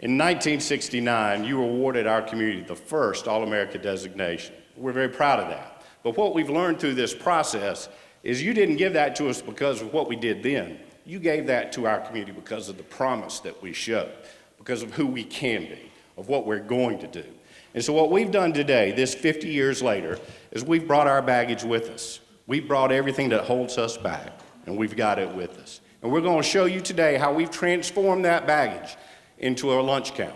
In 1969, you awarded our community the first All-America designation. We're very proud of that. But what we've learned through this process is you didn't give that to us because of what we did then. You gave that to our community because of the promise that we showed, because of who we can be, of what we're going to do. And so what we've done today, this 50 years later, is we've brought our baggage with us. We've brought everything that holds us back, and we've got it with us. And we're going to show you today how we've transformed that baggage into a lunch counter,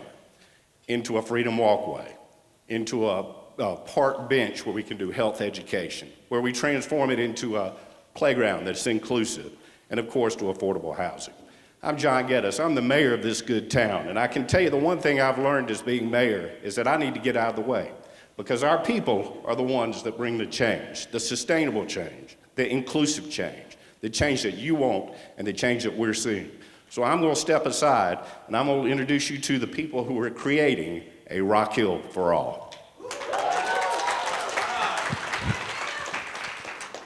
into a freedom walkway, into a park bench where we can do health education, where we transform it into a playground that's inclusive, and of course to affordable housing. I'm John Geddes. I'm the mayor of this good town, and I can tell you the one thing I've learned as being mayor is that I need to get out of the way, because our people are the ones that bring the change, the sustainable change, the inclusive change, the change that you want and the change that we're seeing. So I'm going to step aside, and I'm going to introduce you to the people who are creating a Rock Hill for All.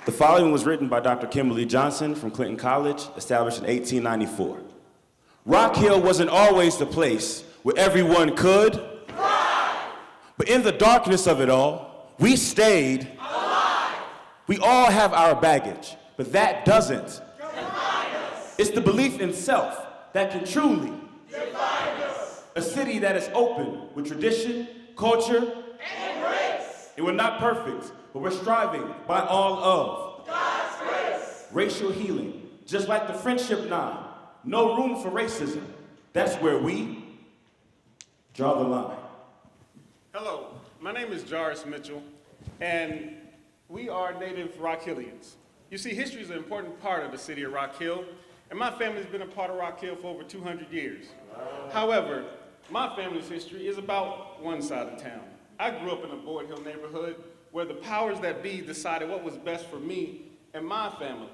The following was written by Dr. Kimberly Johnson from Clinton College, established in 1894. Rock Hill wasn't always the place where everyone could thrive. But in the darkness of it all, we stayed alive. We all have our baggage, but that doesn't define us. It's the belief in self that can truly define us. A city that is open with tradition, culture, and grace. And we're not perfect, but we're striving by all of God's grace. Racial healing, just like the Friendship 9. No room for racism. That's where we draw the line. Hello, my name is Jarvis Mitchell, and we are native Rock Hillians. You see, history is an important part of the city of Rock Hill, and my family's been a part of Rock Hill for over 200 years. However, my family's history is about one side of town. I grew up in a Boyd Hill neighborhood where the powers that be decided what was best for me and my family.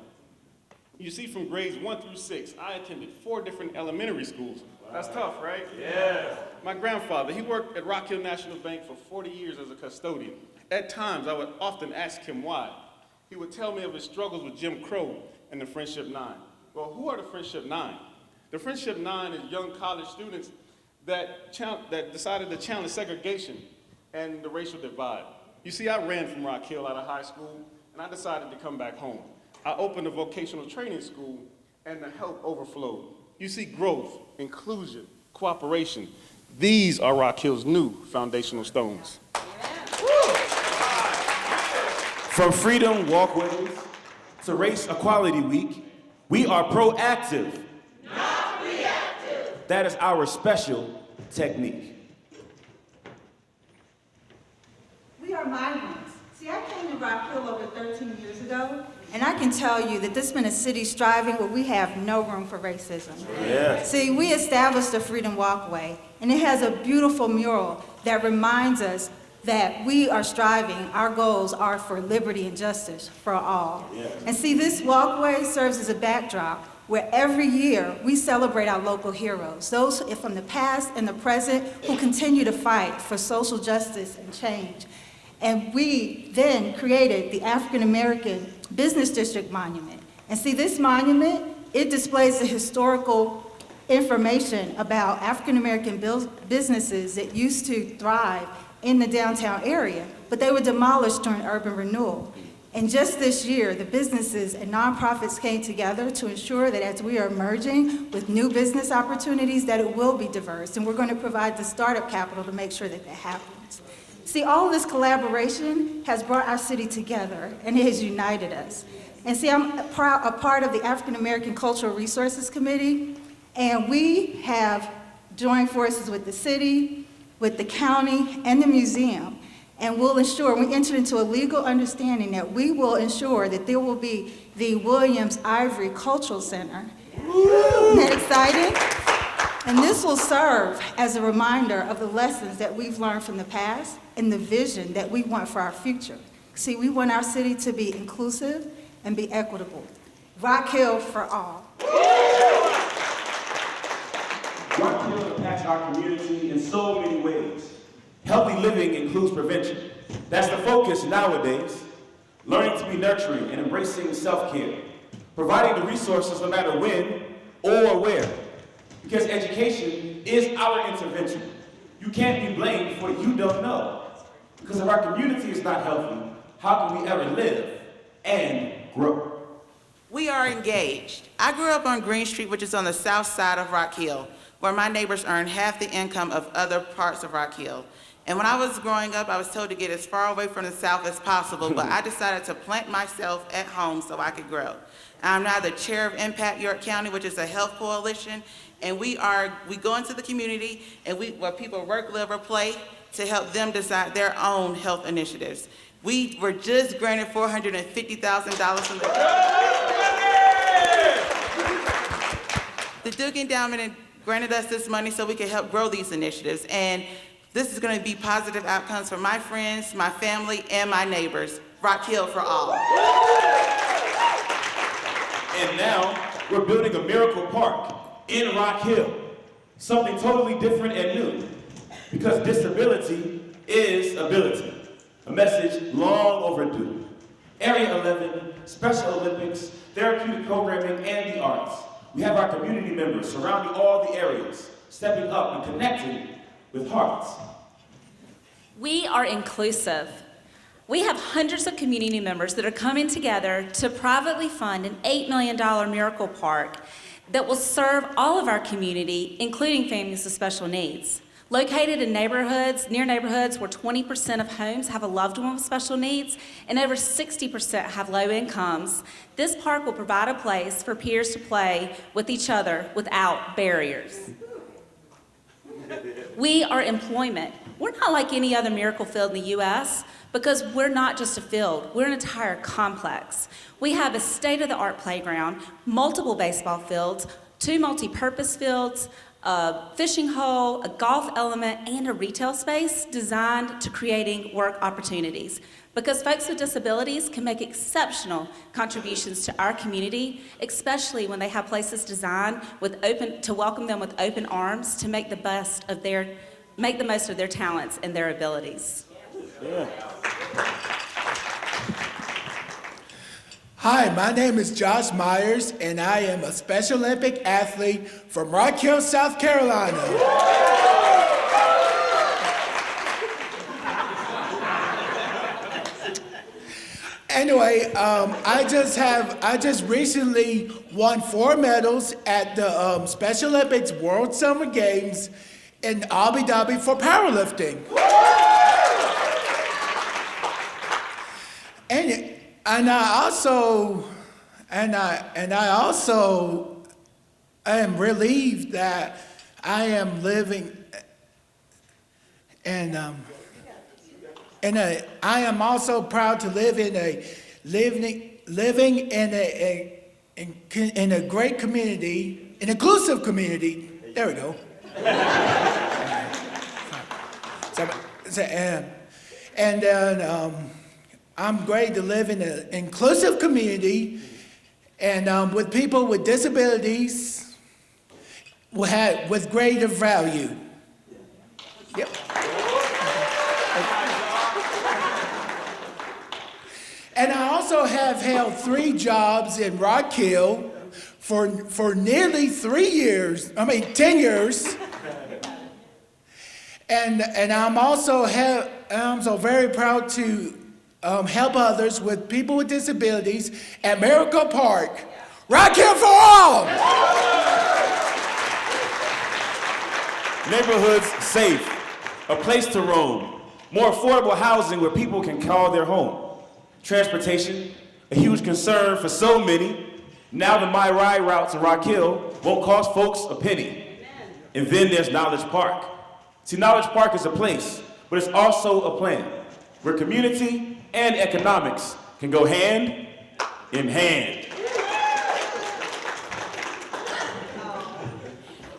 You see, from grades 1 through 6, I attended 4 different elementary schools. That's tough, right? Yeah. My grandfather, he worked at Rock Hill National Bank for 40 years as a custodian. At times, I would often ask him why. He would tell me of his struggles with Jim Crow and the Friendship 9. Well, who are the Friendship 9? The Friendship 9 is young college students that decided to challenge segregation and the racial divide. You see, I ran from Rock Hill out of high school, and I decided to come back home. I opened a vocational training school, and the help overflowed. You see, growth, inclusion, cooperation. These are Rock Hill's new foundational stones. From Freedom Walkways to Race Equality Week, we are proactive, not reactive. That is our special technique. We are migrants. See, I came to Rock Hill over 13 years ago, and I can tell you that this has been a city striving where we have no room for racism. Yeah. See, we established the Freedom Walkway, and it has a beautiful mural that reminds us that we are striving, our goals are for liberty and justice for all. Yeah. And see, this walkway serves as a backdrop where every year we celebrate our local heroes, those from the past and the present who continue to fight for social justice and change. And we then created the African American Business District Monument. And see, this monument, it displays the historical information about African American businesses that used to thrive in the downtown area, but they were demolished during urban renewal. And just this year, the businesses and nonprofits came together to ensure that as we are emerging with new business opportunities, that it will be diverse. And we're going to provide the startup capital to make sure that that happens. See, all of this collaboration has brought our city together, and it has united us. And see, I'm a part of the African American Cultural Resources Committee, and we have joined forces with the city, with the county, and the museum, and we'll ensure, we entered into a legal understanding that we will ensure that there will be the Williams Ivory Cultural Center. Isn't that exciting? And this will serve as a reminder of the lessons that we've learned from the past and the vision that we want for our future. See, we want our city to be inclusive and be equitable. Rock Hill for all. Rock Hill impacts our community in so many ways. Healthy living includes prevention. That's the focus nowadays. Learning to be nurturing and embracing self-care. Providing the resources no matter when or where. because education is our intervention. You can't be blamed for what you don't know. Because if our community is not healthy, how can we ever live and grow? We are engaged. I grew up on Green Street, which is on the south side of Rock Hill, where my neighbors earn half the income of other parts of Rock Hill. And when I was growing up, I was told to get as far away from the south as possible, but I decided to plant myself at home so I could grow. I'm now the chair of Impact York County, which is a health coalition, and we go into the community and where people work, live, or play to help them decide their own health initiatives. We were just granted $450,000 from the Duke Endowment granted us this money so we could help grow these initiatives. And this is going to be positive outcomes for my friends, my family, and my neighbors. Rock Hill for all. And now, we're building a miracle park in Rock Hill. Something totally different and new. Because disability is ability. A message long overdue. Area 11, Special Olympics, therapeutic programming, and the arts. We have our community members surrounding all the areas, stepping up and connecting with hearts. We are inclusive. We have hundreds of community members that are coming together to privately fund an $8 million miracle park that will serve all of our community, including families with special needs. Located in neighborhoods, near neighborhoods where 20% of homes have a loved one with special needs and over 60% have low incomes, this park will provide a place for peers to play with each other without barriers. We are employment. We're not like any other miracle field in the U.S. because we're not just a field, we're an entire complex. We have a state-of-the-art playground, multiple baseball fields, 2 multi-purpose fields, a fishing hole, a golf element, and a retail space designed to creating work opportunities. Because folks with disabilities can make exceptional contributions to our community, especially when they have places designed to welcome them with open arms to make the most of their talents and their abilities. Yeah. Hi, my name is Josh Myers, and I am a Special Olympic athlete from Rock Hill, South Carolina. Anyway, I just recently won 4 medals at the Special Olympics World Summer Games in Abu Dhabi for powerlifting. And I also am relieved that I am living I am also proud to live in a great community, an inclusive community. There we go. I'm great to live in an inclusive community and with people with disabilities with greater value. Yep. And I also have held 3 jobs in Rock Hill for nearly 10 years. And I'm so very proud to help others with people with disabilities at Miracle Park. Rock Hill for all! Neighborhoods safe, a place to roam, more affordable housing where people can call their home. Transportation, a huge concern for so many. Now the My Ride routes in Rock Hill won't cost folks a penny. And then there's Knowledge Park. See, Knowledge Park is a place, but it's also a plan where community and economics can go hand in hand.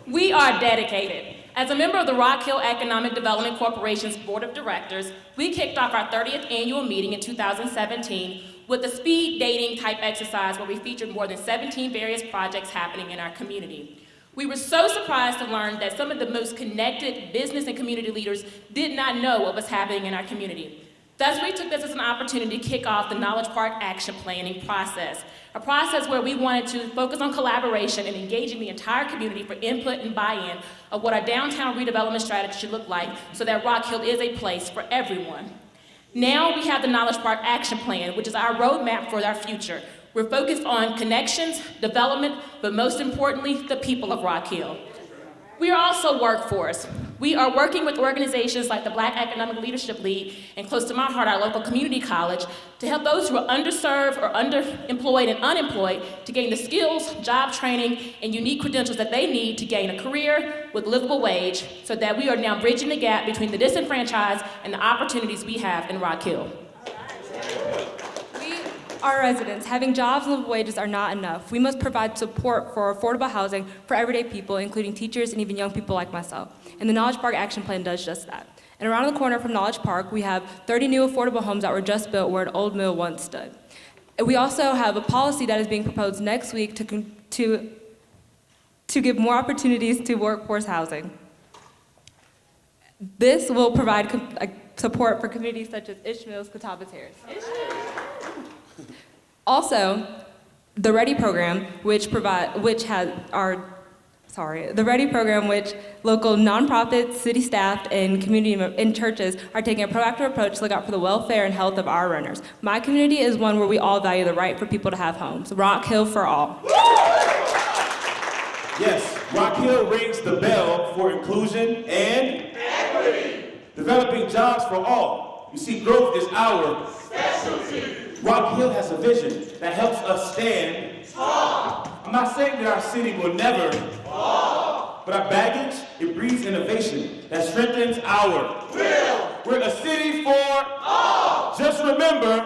We are dedicated. As a member of the Rock Hill Economic Development Corporation's Board of Directors, we kicked off our 30th annual meeting in 2017 with a speed dating type exercise where we featured more than 17 various projects happening in our community. We were so surprised to learn that some of the most connected business and community leaders did not know what was happening in our community. Thus, we took this as an opportunity to kick off the Knowledge Park action planning process, a process where we wanted to focus on collaboration and engaging the entire community for input and buy-in of what our downtown redevelopment strategy should look like so that Rock Hill is a place for everyone. Now we have the Knowledge Park action plan, which is our roadmap for our future. We're focused on connections, development, but most importantly, the people of Rock Hill. We are also workforce. We are working with organizations like the Black Economic Leadership League and close to my heart, our local community college, to help those who are underserved or underemployed and unemployed to gain the skills, job training, and unique credentials that they need to gain a career with livable wage so that we are now bridging the gap between the disenfranchised and the opportunities we have in Rock Hill. Our residents, having jobs and livable wages are not enough. We must provide support for affordable housing for everyday people, including teachers and even young people like myself. And the Knowledge Park Action Plan does just that. And around the corner from Knowledge Park, we have 30 new affordable homes that were just built where an old mill once stood. And we also have a policy that is being proposed next week to give more opportunities to workforce housing. This will provide support for communities such as Ishmael's Catawba Terrace. Also, the READY program, which local nonprofits, city staff, and community and churches are taking a proactive approach to look out for the welfare and health of our runners. My community is one where we all value the right for people to have homes. Rock Hill for all. Yes, Rock Hill rings the bell for inclusion and equity. Developing jobs for all. You see, growth is our specialty. Rock Hill has a vision that helps us stand tall. I'm not saying that our city will never fall, but our baggage, it breeds innovation that strengthens our will. We're a city for all. Just remember,